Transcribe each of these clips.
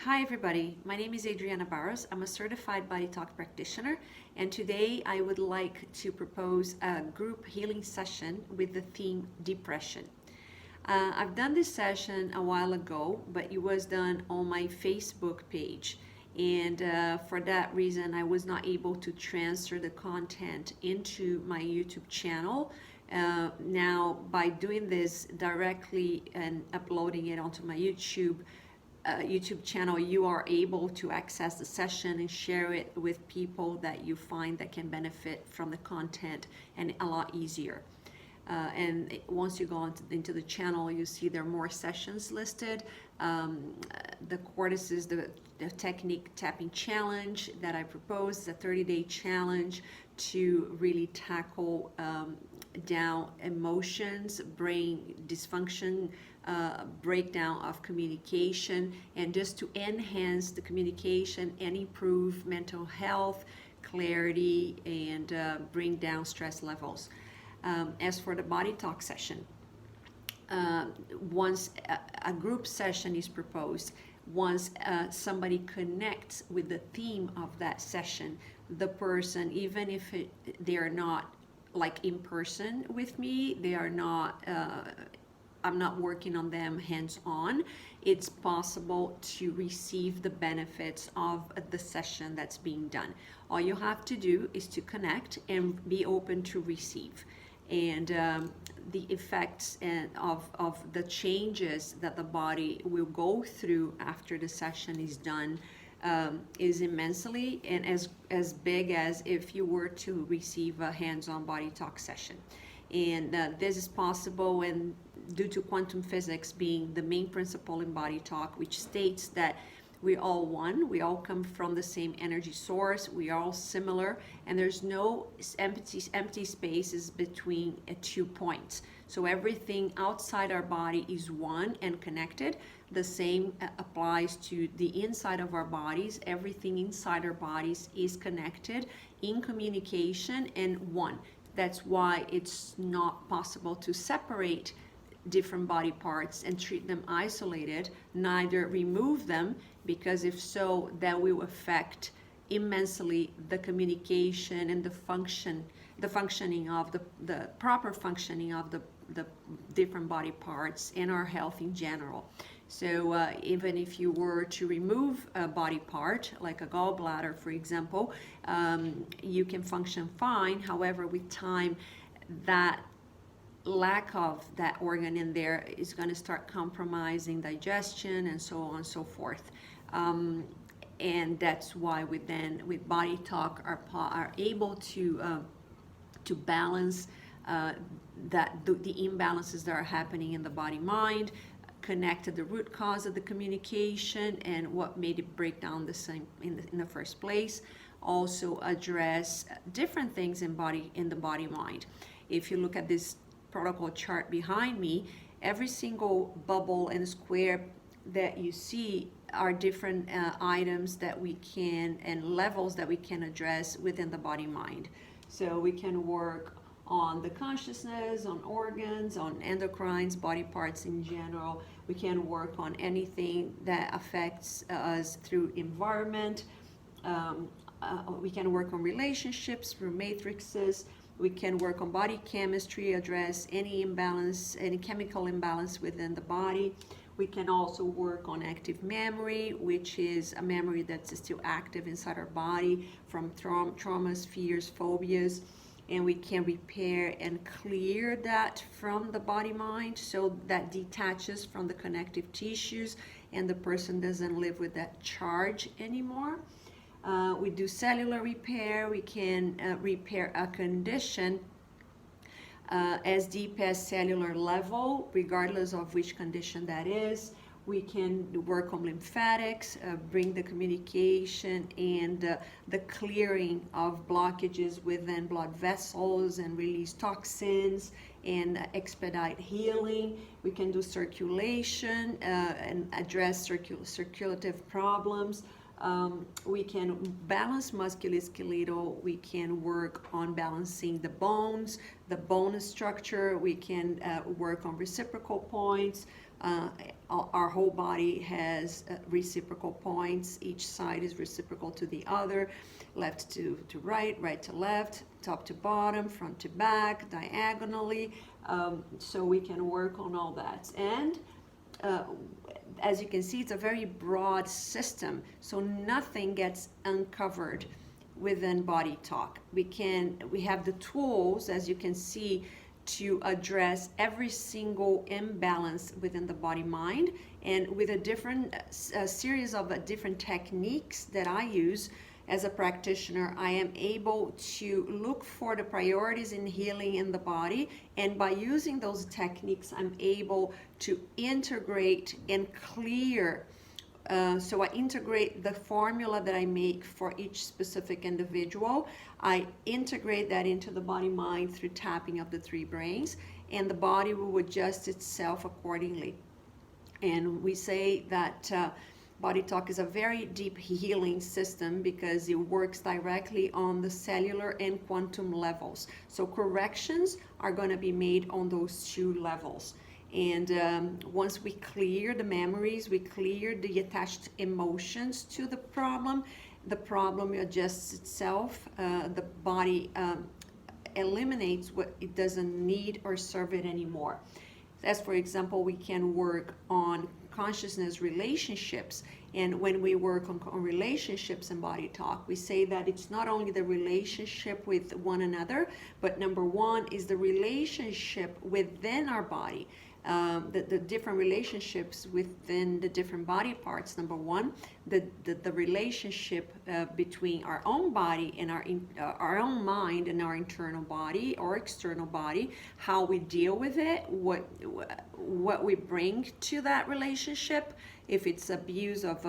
Hi everybody, my name is Adriana Barros. I'm a certified Bodytalk practitioner, and today I would like to propose a group healing session with the theme depression. I've done this session a while ago, but it was done on my Facebook page, and for that reason I was not able to transfer the content into my YouTube channel. Now, by doing this directly and uploading it onto my YouTube channel, you are able to access the session and share it with people that you find that can benefit from the content, and a lot easier. And once you go into the channel, you see there are more sessions listed. The courses, the technique tapping challenge that I proposed, a 30-day challenge to really tackle down emotions, brain dysfunction, breakdown of communication, and just to enhance the communication and improve mental health, clarity, and bring down stress levels. As for the body talk session, once a group session is proposed, once somebody connects with the theme of that session, the person, even if they are not like in person with me, they are not I'm not working on them hands-on, it's possible to receive the benefits of the session that's being done. All you have to do is to connect and be open to receive. And the effects of the changes that the body will go through after the session is done is immensely and as big as if you were to receive a hands-on body talk session. And this is possible when, due to quantum physics being the main principle in body talk, which states that we all one, we all come from the same energy source, we are all similar, and there's no empty spaces between two points. So everything outside our body is one and connected. The same applies to the inside of our bodies. Everything inside our bodies is connected in communication and one. That's why it's not possible to separate different body parts and treat them isolated, neither remove them, because if so, that will affect immensely the communication and the functioning of the proper functioning of the different body parts and our health in general. So even if you were to remove a body part, like a gallbladder, for example, you can function fine. However, with time, that lack of that organ in there is going to start compromising digestion and so on and so forth. And that's why with Body Talk are able to balance the imbalances that are happening in the body mind, connect to the root cause of the communication and what made it break down in the first place. Also address different things in the body mind. If you look at this protocol chart behind me, every single bubble and square that you see are different items that we can, and levels that we can address within the body mind. So we can work on the consciousness, on organs, on endocrines, body parts in general. We can work on anything that affects us through environment. We can work on relationships through matrices. We can work on body chemistry, address any imbalance, any chemical imbalance within the body. We can also work on active memory, which is a memory that's still active inside our body from traumas, fears, phobias. And we can repair and clear that from the body mind, so that detaches from the connective tissues and the person doesn't live with that charge anymore. We do cellular repair. We can repair a condition as deep as cellular level, regardless of which condition that is. We can work on lymphatics, bring the communication and the clearing of blockages within blood vessels and release toxins and expedite healing. We can do circulation and address circulative problems. We can balance musculoskeletal. We can work on balancing the bones, the bone structure. We can work on reciprocal points, Our whole body has reciprocal points. Each side is reciprocal to the other, left to right, right to left, top to bottom, front to back, diagonally. So we can work on all that. And as you can see, it's a very broad system, so nothing gets uncovered within Bodytalk. We have the tools, as you can see, to address every single imbalance within the body mind, and with a different series of different techniques that I use as a practitioner, I am able to look for the priorities in healing in the body, and by using those techniques I'm able to integrate and clear. So I integrate the formula that I make for each specific individual. I integrate that into the body mind through tapping of the three brains, and the body will adjust itself accordingly. And we say that Bodytalk is a very deep healing system because it works directly on the cellular and quantum levels. So corrections are going to be made on those two levels. And once we clear the memories, we clear the attached emotions to the problem adjusts itself. The body eliminates what it doesn't need or serve it anymore. As for example, we can work on consciousness relationships, and when we work on relationships in Bodytalk, we say that it's not only the relationship with one another, but number one is the relationship within our body. The different relationships within the different body parts. Number one, the relationship between our own body and our own mind and our internal body or external body, how we deal with it, what we bring to that relationship, if it's abuse of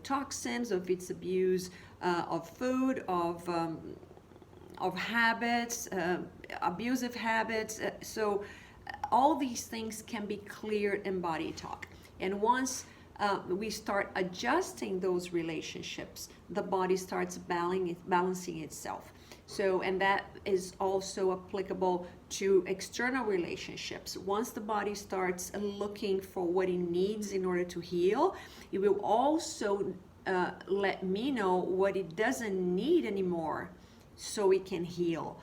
toxins, if it's abuse of food, of habits, abusive habits. So all these things can be cleared in Bodytalk. And once we start adjusting those relationships, the body starts balancing itself. So, and that is also applicable to external relationships. Once the body starts looking for what it needs in order to heal, it will also let me know what it doesn't need anymore so it can heal.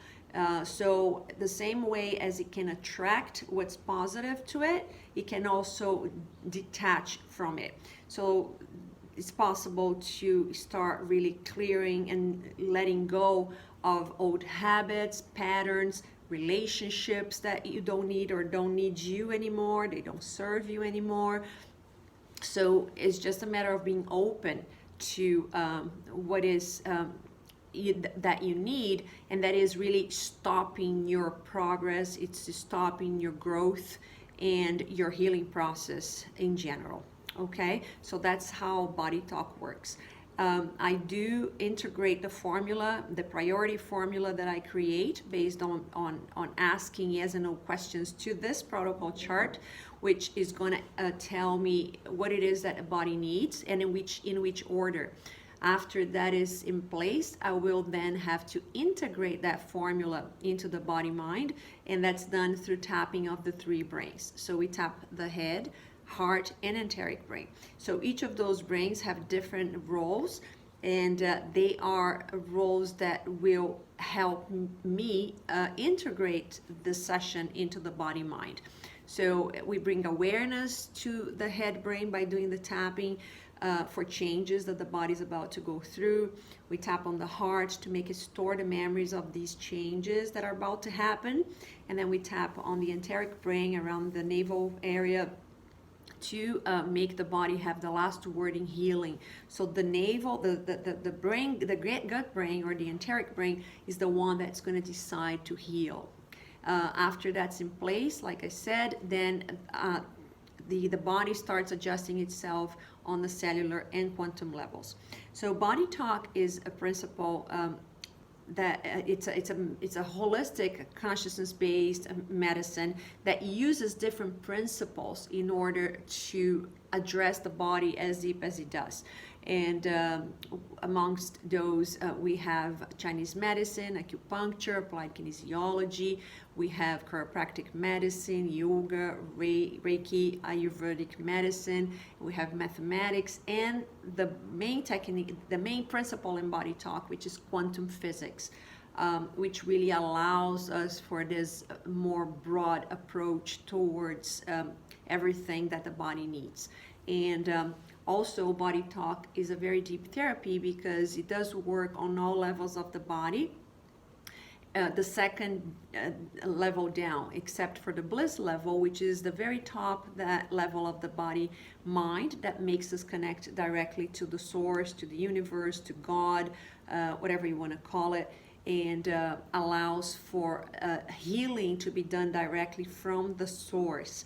So the same way as it can attract what's positive to it, it can also detach from it. So it's possible to start really clearing and letting go of old habits, patterns, relationships that you don't need or don't need you anymore. They don't serve you anymore. So it's just a matter of being open to what is that you need, and that is really stopping your progress. It's stopping your growth and your healing process in general. Okay, so that's how Bodytalk works. I do integrate the formula, the priority formula that I create based on asking yes and no questions to this protocol chart, which is going to tell me what it is that a body needs and in which order. After that is in place, I will then have to integrate that formula into the body mind, and that's done through tapping of the three brains. So we tap the head, heart, and enteric brain. So each of those brains have different roles, and they are roles that will help me integrate the session into the body mind. So we bring awareness to the head brain by doing the tapping for changes that the body's about to go through. We tap on the heart to make it store the memories of these changes that are about to happen. And then we tap on the enteric brain around the navel area to make the body have the last word in healing. So the navel, the brain, the gut brain or the enteric brain is the one that's going to decide to heal. After that's in place, like I said, then the body starts adjusting itself on the cellular and quantum levels. So Bodytalk is a principle that it's a holistic consciousness-based medicine that uses different principles in order to address the body as deep as it does. And amongst those, we have Chinese medicine, acupuncture, applied kinesiology. We have chiropractic medicine, yoga, Reiki, Ayurvedic medicine. We have mathematics, and the main technique, the main principle in Bodytalk, which is quantum physics, which really allows us for this more broad approach towards everything that the body needs. And also, Bodytalk is a very deep therapy because it does work on all levels of the body. The second level down, except for the bliss level, which is the very top, that level of the body mind that makes us connect directly to the source, to the universe, to God, whatever you want to call it, and allows for healing to be done directly from the source.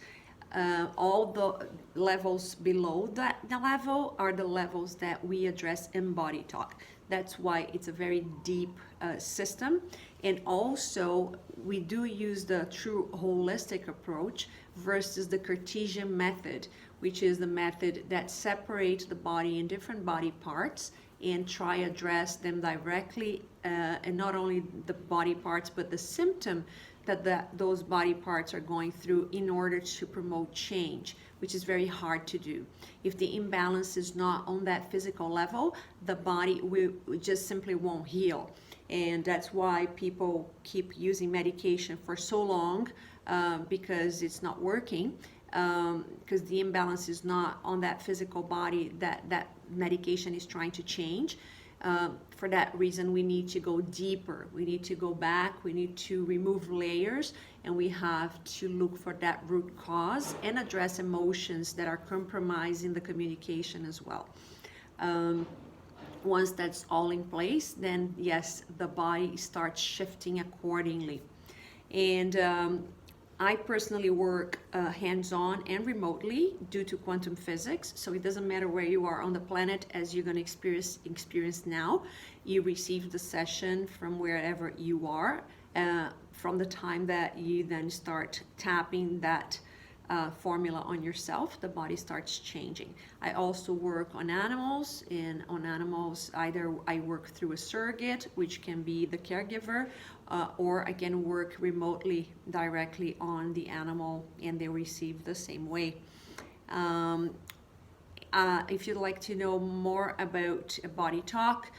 All the levels below the level are the levels that we address in Bodytalk. That's why it's a very deep system. And also, we do use the true holistic approach versus the Cartesian method, which is the method that separates the body in different body parts and try address them directly, and not only the body parts, but the symptom that those body parts are going through in order to promote change, which is very hard to do. If the imbalance is not on that physical level, the body will just simply won't heal. And that's why people keep using medication for so long, because it's not working, because the imbalance is not on that physical body that medication is trying to change. For that reason, we need to go deeper. We need to go back. We need to remove layers, and we have to look for that root cause and address emotions that are compromising the communication as well. Once that's all in place, then yes, the body starts shifting accordingly. And I personally work hands-on and remotely due to quantum physics. So it doesn't matter where you are on the planet, as you're going to experience now. You receive the session from wherever you are. From the time that you then start tapping that formula on yourself, the body starts changing. I also work on animals, and on animals either I work through a surrogate, which can be the caregiver, or I can work remotely directly on the animal, and they receive the same way. If you'd like to know more about Bodytalk,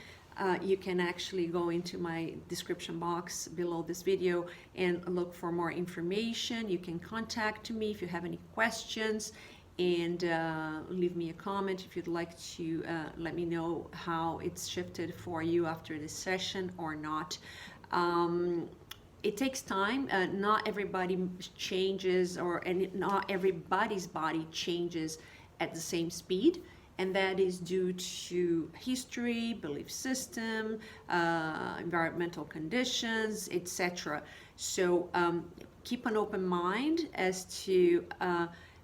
you can actually go into my description box below this video and look for more information. You can contact me if you have any questions, and leave me a comment if you'd like to let me know how it's shifted for you after this session or not. It takes time. Not everybody changes, and not everybody's body changes at the same speed. And that is due to history, belief system, environmental conditions, etc. So keep an open mind as to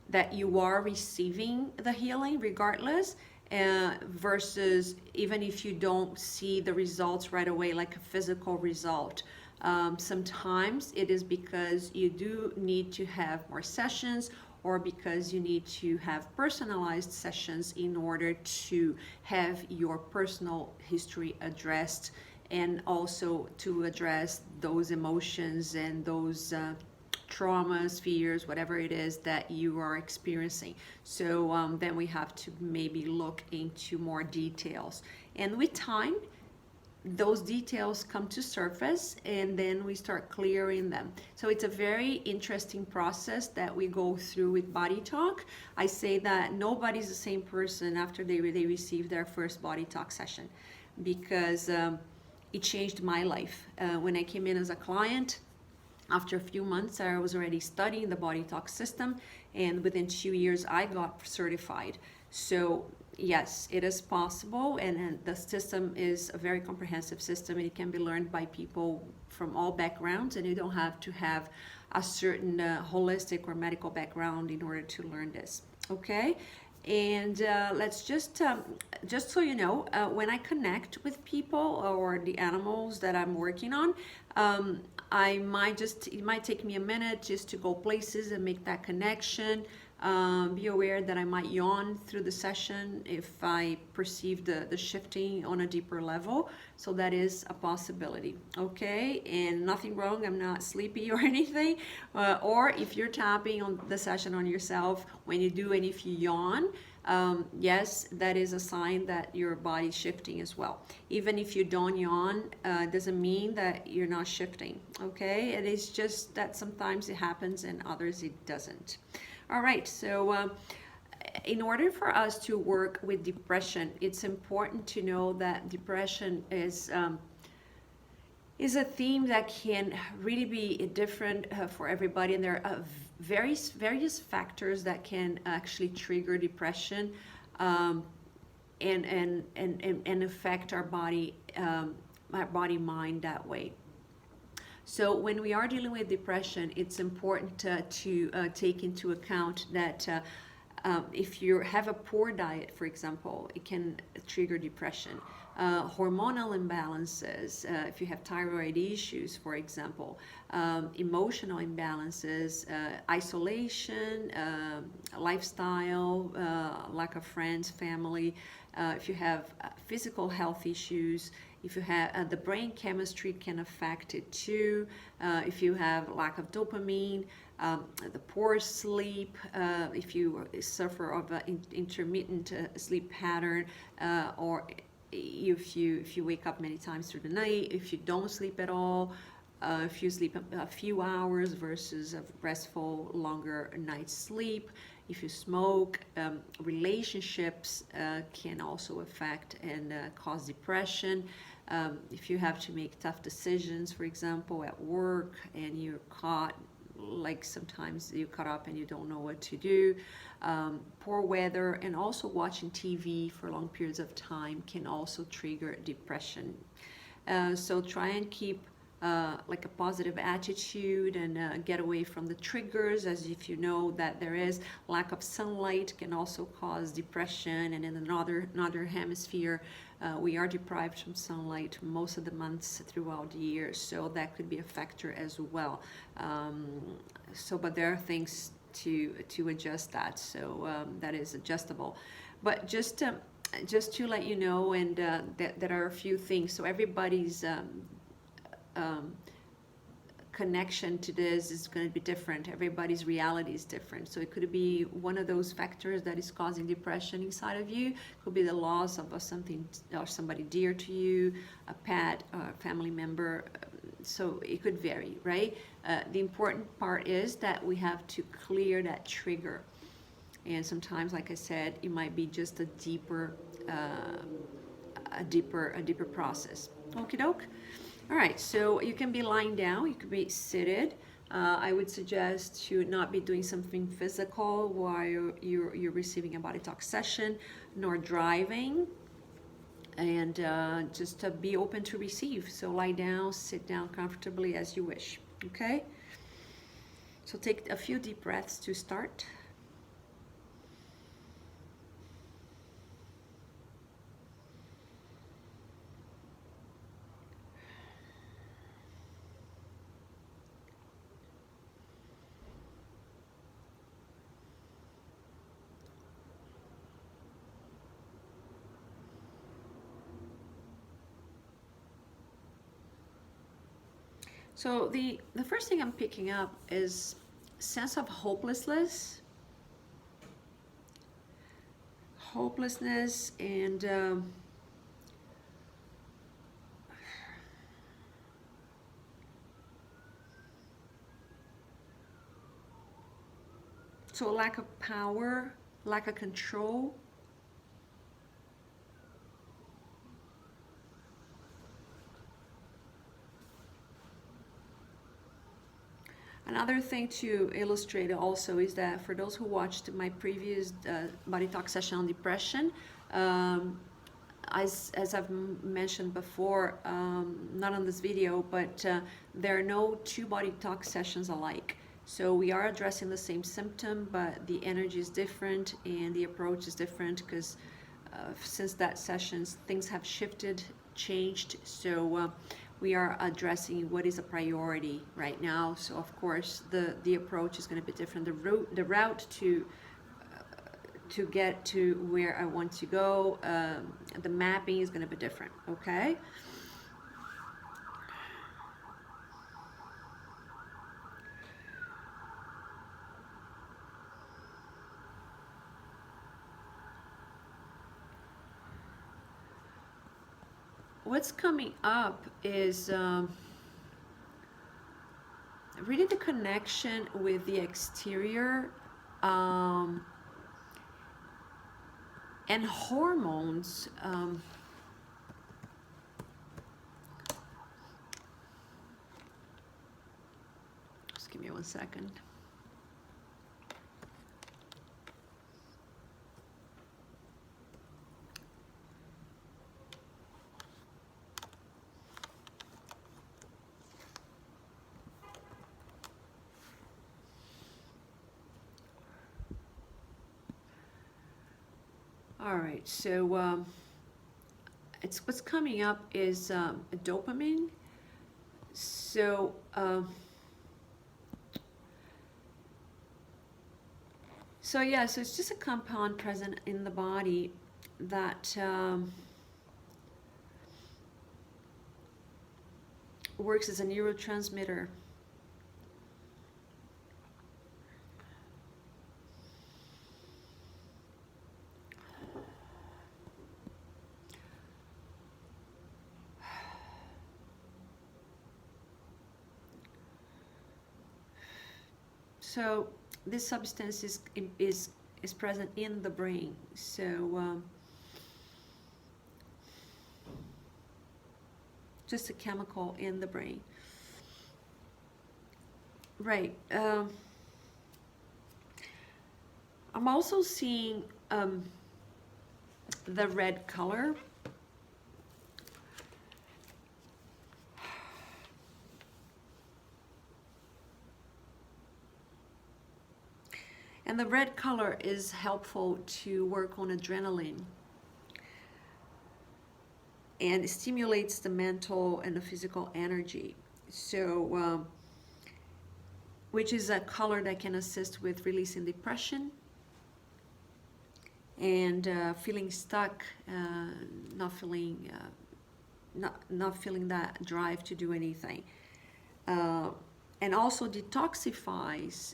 that you are receiving the healing regardless, versus even if you don't see the results right away, like a physical result. Sometimes it is because you do need to have more sessions, or because you need to have personalized sessions in order to have your personal history addressed, and also to address those emotions and those traumas, fears, whatever it is that you are experiencing. So then we have to maybe look into more details. And with time, those details come to surface, and then we start clearing them. So it's a very interesting process that we go through with Bodytalk. I say that nobody's the same person after they receive their first Bodytalk session, because it changed my life. When I came in as a client, after a few months, I was already studying the Bodytalk system, and within 2 years, I got certified. So yes, it is possible, and the system is a very comprehensive system. It can be learned by people from all backgrounds, and you don't have to have a certain holistic or medical background in order to learn this. Okay, and let's just so you know, when I connect with people or the animals that I'm working on, it might take me a minute just to go places and make that connection. Be aware that I might yawn through the session if I perceive the shifting on a deeper level. So that is a possibility. Okay, and nothing wrong. I'm not sleepy or anything. Or if you're tapping on the session on yourself when you do, and if you yawn, yes, that is a sign that your body's shifting as well. Even if you don't yawn, doesn't mean that you're not shifting. Okay, it is just that sometimes it happens and others it doesn't. All right, so in order for us to work with depression, it's important to know that depression is a theme that can really be different for everybody, and there are various factors that can actually trigger depression, and affect our body, mind that way. So when we are dealing with depression, it's important to take into account that if you have a poor diet, for example, it can trigger depression. Hormonal imbalances, if you have thyroid issues, for example, emotional imbalances, isolation, lifestyle, lack of friends, family, if you have physical health issues, if you have the brain chemistry can affect it too. If you have lack of dopamine, the poor sleep, if you suffer of an intermittent sleep pattern, or if you wake up many times through the night, if you don't sleep at all, if you sleep a few hours versus a restful longer night's sleep, if you smoke, relationships can also affect and cause depression. If you have to make tough decisions, for example, at work, and you're caught, like sometimes you're caught up and you don't know what to do. Poor weather and also watching TV for long periods of time can also trigger depression. So try and keep like a positive attitude and get away from the triggers, as if you know that there is lack of sunlight can also cause depression, and in the northern hemisphere we are deprived from sunlight most of the months throughout the year, so that could be a factor as well. But there are things to adjust that, so that is adjustable. But just to let you know, and that there are a few things, so everybody's connection to this is going to be different. Everybody's reality is different. So it could be one of those factors that is causing depression inside of you. It could be the loss of something or somebody dear to you, a pet, a family member. So it could vary, right? The important part is that we have to clear that trigger. And sometimes, like I said, it might be just a deeper process. Okie doke. All right, so you can be lying down, you could be seated. I would suggest to not be doing something physical while you're receiving a body talk session, nor driving, and just to be open to receive. So lie down, sit down comfortably as you wish, okay? So take a few deep breaths to start. So the first thing I'm picking up is sense of hopelessness, and so lack of power, lack of control. Another thing to illustrate also is that for those who watched my previous Body Talk session on depression, as I've mentioned before, not on this video, but there are no two Body Talk sessions alike. So we are addressing the same symptom, but the energy is different and the approach is different, because since that session, things have shifted, changed. So we are addressing what is a priority right now. So of course the approach is going to be different. The route to to get to where I want to go. The mapping is going to be different, okay? What's coming up is really the connection with the exterior, and hormones. Just give me 1 second. All right, so it's what's coming up is dopamine. So yeah, so it's just a compound present in the body that works as a neurotransmitter. So this substance is present in the brain. So just a chemical in the brain. Right. I'm also seeing the red color. And the red color is helpful to work on adrenaline, and it stimulates the mental and the physical energy. So, which is a color that can assist with releasing depression and feeling stuck, not feeling that drive to do anything, and also detoxifies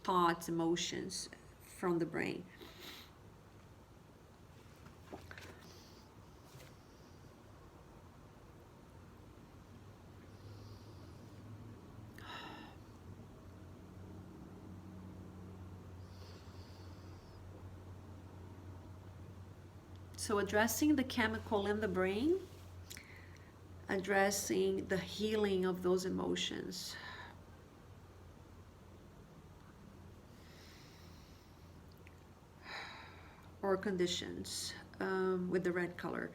thoughts, emotions from the brain. So addressing the chemical in the brain, addressing the healing of those emotions. Or conditions with the red color.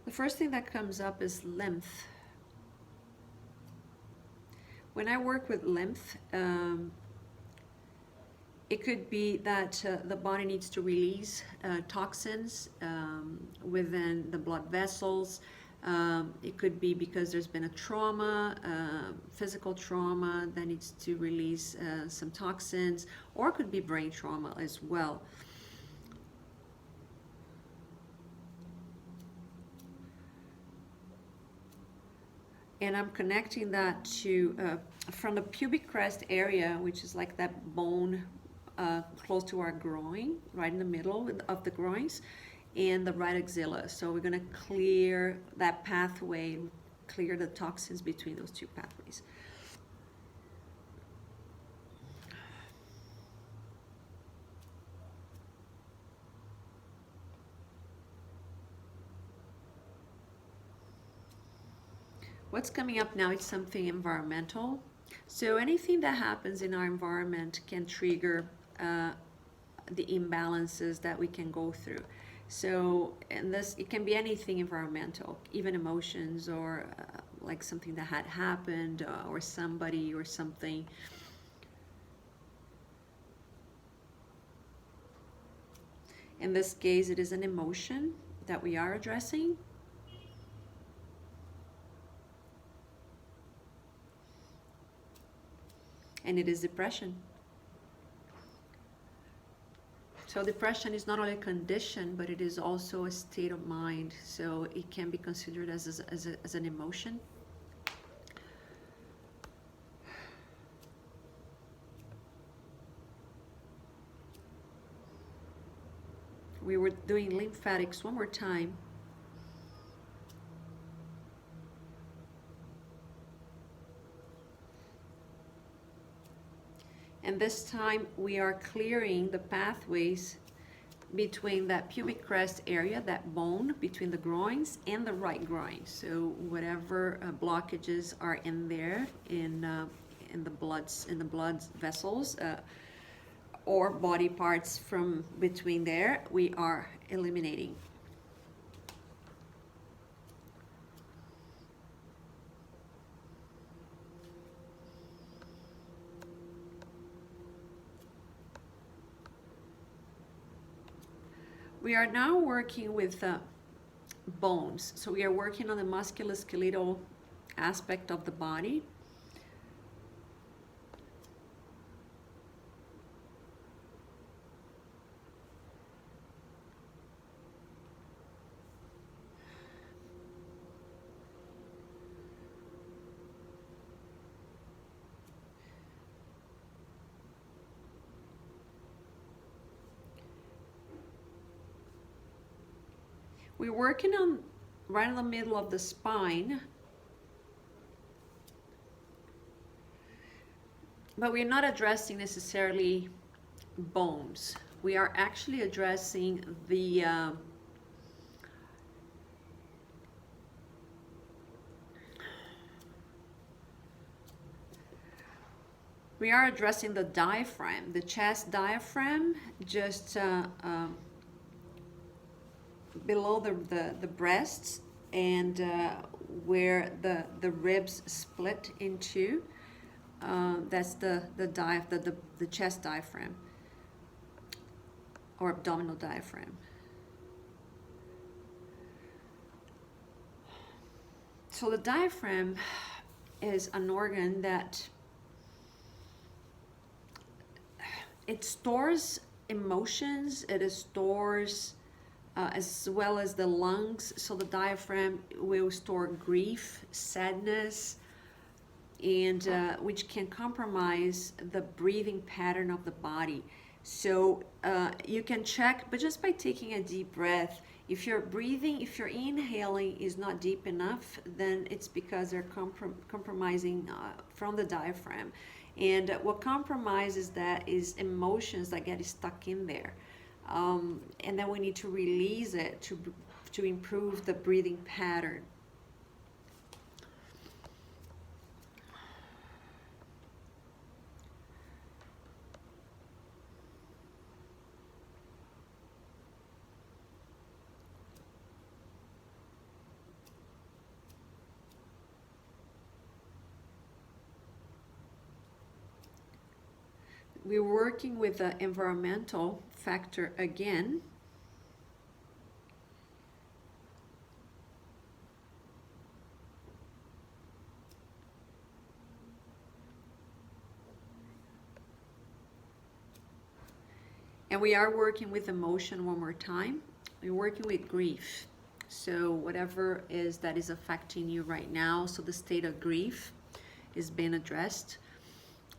The first thing that comes up is lymph. When I work with lymph, it could be that the body needs to release toxins within the blood vessels. It could be because there's been a trauma, physical trauma that needs to release some toxins, or it could be brain trauma as well. And I'm connecting that to from the pubic crest area, which is like that bone close to our groin, right in the middle of the groins, and the right axilla. So we're going to clear that pathway, clear the toxins between those two pathways. What's coming up now is something environmental. So anything that happens in our environment can trigger the imbalances that we can go through. So, and this, it can be anything environmental, even emotions, or like something that had happened, or somebody or something. In this case, it is an emotion that we are addressing. And it is depression. So depression is not only a condition, but it is also a state of mind. So it can be considered as an emotion. We were doing lymphatics one more time. And this time we are clearing the pathways between that pubic crest area, that bone between the groins and the right groin. So whatever blockages are in there, in the blood vessels, or body parts from between there, we are eliminating. We are now working with bones. So we are working on the musculoskeletal aspect of the body. We're working on right in the middle of the spine, but we're not addressing necessarily bones. We are actually addressing the diaphragm, the chest diaphragm, just below the breasts, and where the ribs split into. That's the chest diaphragm, or abdominal diaphragm. So the diaphragm is an organ that it stores emotions, it stores as well as the lungs. So the diaphragm will store grief, sadness, and which can compromise the breathing pattern of the body. So you can check, but just by taking a deep breath, if you're breathing, if your inhaling is not deep enough, then it's because they're compromising from the diaphragm. And what compromises that is emotions that get stuck in there. And then we need to release it to improve the breathing pattern. We're working with the environmental factor again. And we are working with emotion one more time. We're working with grief. So whatever that is affecting you right now, so the state of grief is being addressed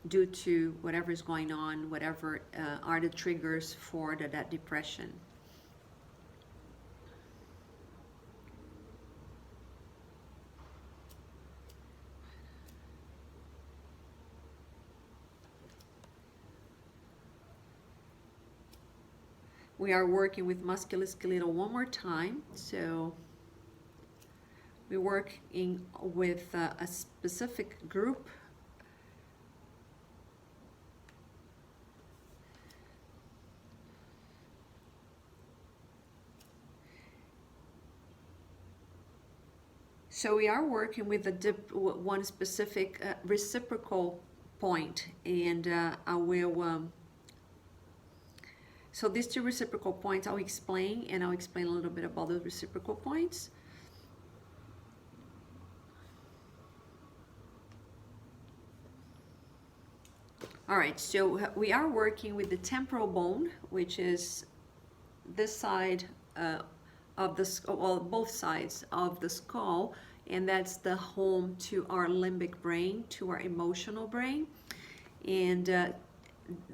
due to whatever is going on, whatever are the triggers for that depression. We are working with musculoskeletal one more time. So we're working with a specific group. So we are working with one specific reciprocal point, and I will. So these two reciprocal points I'll explain, and I'll explain a little bit about the reciprocal points. All right, so we are working with the temporal bone, which is this side of the skull, well, both sides of the skull, and that's the home to our limbic brain, to our emotional brain. And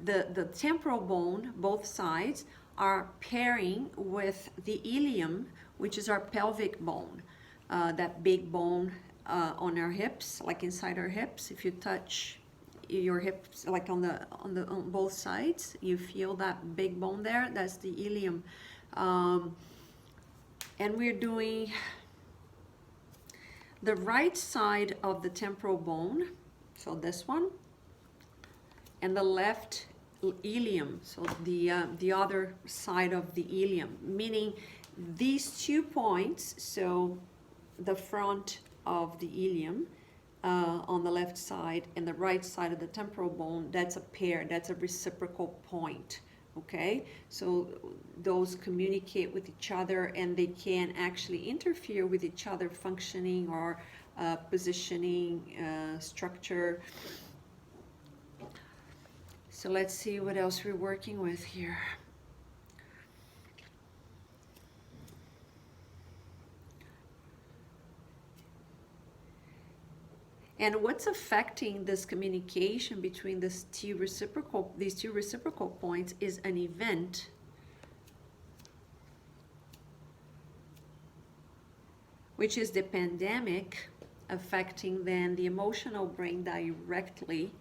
the temporal bone, both sides, are pairing with the ilium, which is our pelvic bone, that big bone on our hips, like inside our hips. If you touch your hips, like on both sides, you feel that big bone there. That's the ilium, and we're doing the right side of the temporal bone, so this one, and the left ilium, so the other side of the ilium, meaning these 2 points, so the front of the ilium on the left side and the right side of the temporal bone, that's a pair, that's a reciprocal point. Okay, so those communicate with each other, and they can actually interfere with each other functioning or positioning, structure. So let's see what else we're working with here. And what's affecting this communication between these two reciprocal points is an event which is the pandemic, affecting then the emotional brain directly,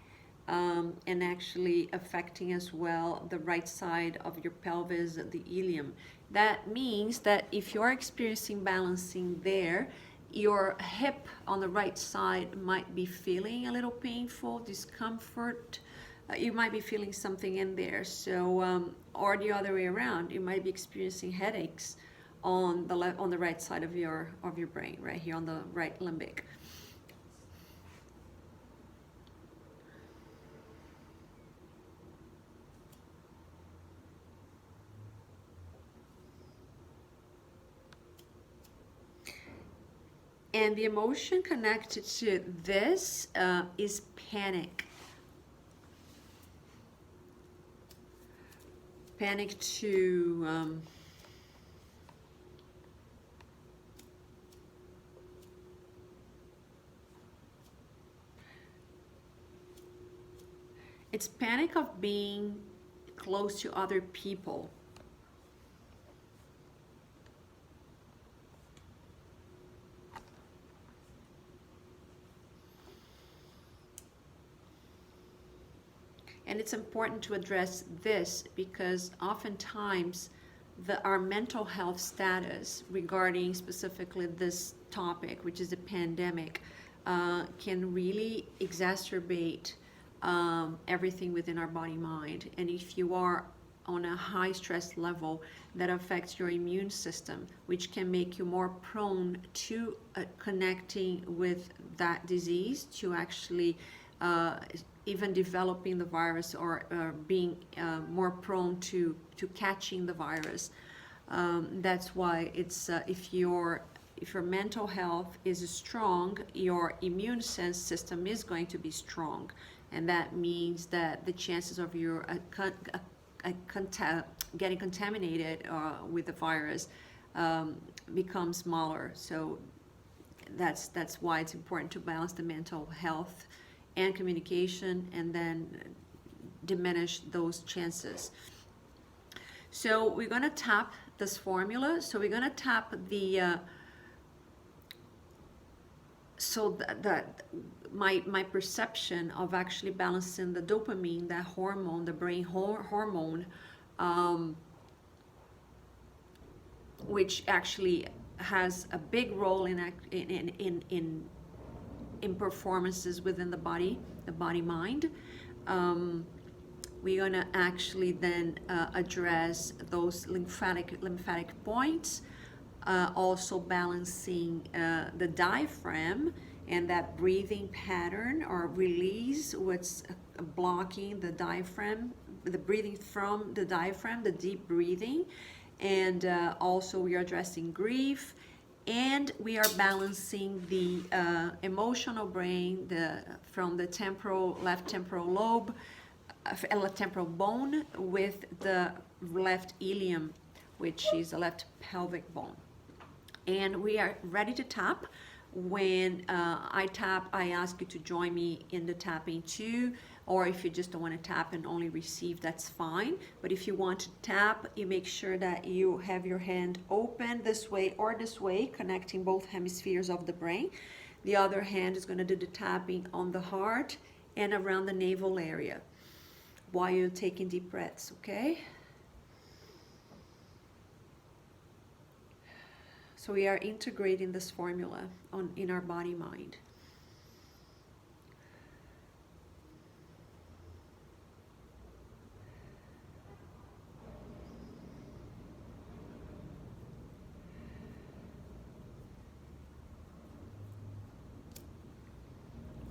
and actually affecting as well the right side of your pelvis, the ilium. That means that if you're experiencing balancing there, your hip on the right side might be feeling a little painful, discomfort. You might be feeling something in there. So, or the other way around, you might be experiencing headaches on the right side of your brain, right here on the right limbic. And the emotion connected to this is panic. Panic to it's panic of being close to other people. And it's important to address this because oftentimes our mental health status regarding specifically this topic, which is the pandemic, can really exacerbate everything within our body mind. And if you are on a high stress level, that affects your immune system, which can make you more prone to connecting with that disease, to actually even developing the virus, or being more prone to catching the virus. That's why it's if your mental health is strong, your immune system is going to be strong, and that means that the chances of your getting contaminated with the virus become smaller. So that's why it's important to balance the mental health and communication, and then diminish those chances. So we're going to tap this formula. So we're going to tap the so that my perception of actually balancing the dopamine, that hormone, the brain hormone, which actually has a big role in performances within the body mind. We're gonna actually then address those lymphatic points, also balancing the diaphragm and that breathing pattern or release, what's blocking the diaphragm the breathing from the diaphragm, the deep breathing, and also we are addressing grief, and we are balancing the emotional brain, from the left temporal lobe, left temporal bone, with the left ilium, which is the left pelvic bone. And we are ready to tap. When I tap, I ask you to join me in the tapping too, or if you just don't want to tap and only receive, that's fine. But if you want to tap, you make sure that you have your hand open this way or this way, connecting both hemispheres of the brain. The other hand is going to do the tapping on the heart and around the navel area while you're taking deep breaths, okay? So we are integrating this formula in our body-mind.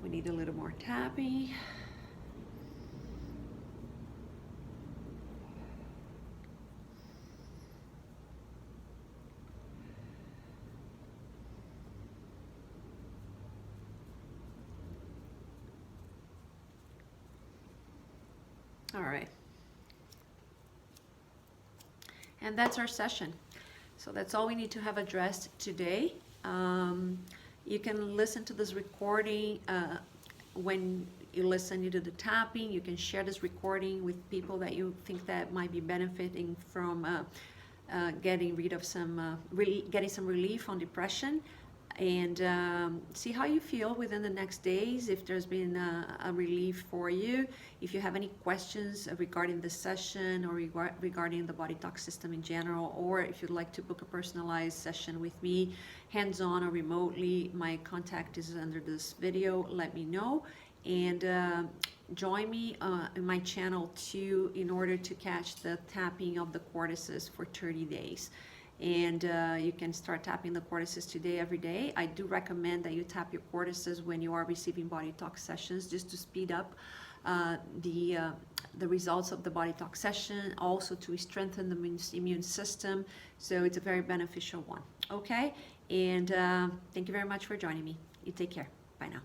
We need a little more tapping. All right. And that's our session. So that's all we need to have addressed today. You can listen to this recording when you listen to the tapping. You can share this recording with people that you think that might be benefiting from getting rid of getting some relief on depression. And see how you feel within the next days, if there's been a relief for you. If you have any questions regarding the session or regarding the Bodytalk system in general, or if you'd like to book a personalized session with me, hands-on or remotely, my contact is under this video. Let me know. And join me in my channel too, in order to catch the tapping of the cortices for 30 days. And you can start tapping the cortices today, every day. I do recommend that you tap your cortices when you are receiving Bodytalk sessions, just to speed up the results of the Bodytalk session, also to strengthen the immune system. So it's a very beneficial one. Okay, and thank you very much for joining me. You take care. Bye now.